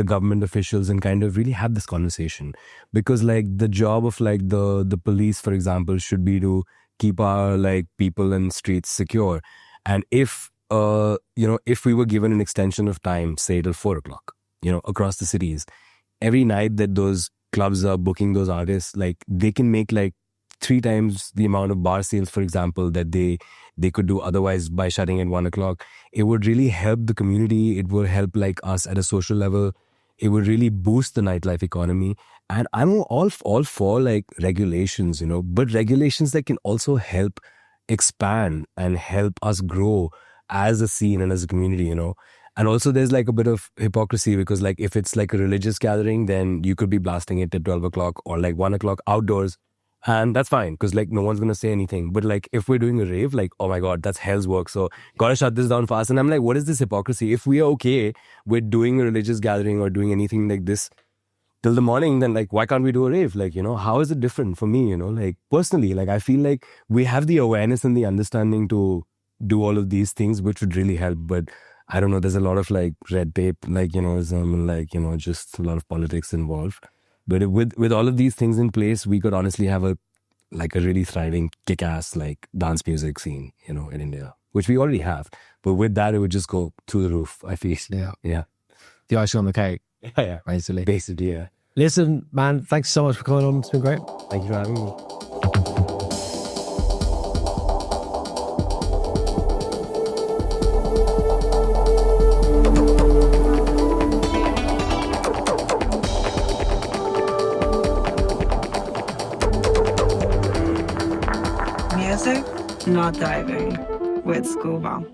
government officials, and kind of really have this conversation. Because like the job of like the police, for example, should be to keep our like people and streets secure. And if we were given an extension of time, say till 4:00, across the cities, every night that those clubs are booking those artists, like they can make like 3 times the amount of bar sales, for example, that they could do otherwise by shutting at 1:00. It would really help the community. It will help like us at a social level. It would really boost the nightlife economy. And I'm all for like regulations, but regulations that can also help expand and help us grow as a scene and as a community, And also there's like a bit of hypocrisy, because like if it's like a religious gathering, then you could be blasting it at 12:00 or like 1:00 outdoors. And that's fine, because like no one's going to say anything. But like if we're doing a rave, like, oh my God, that's hell's work. So gotta shut this down fast. And I'm like, what is this hypocrisy? If we are okay with doing a religious gathering or doing anything like this till the morning, then like, why can't we do a rave? Like, how is it different for me? Like personally, like I feel like we have the awareness and the understanding to do all of these things, which would really help. But I don't know, there's a lot of like red tape, like, just a lot of politics involved. But with all of these things in place, we could honestly have a like a really thriving, kick-ass like dance music scene, you know, in India, which we already have. But with that, it would just go through the roof, I feel. Yeah. The icing on the cake, Yeah. basically. Basically, yeah. Listen, man, thanks so much for coming on. It's been great. Thank you for having me. Music, not diving with Scuba.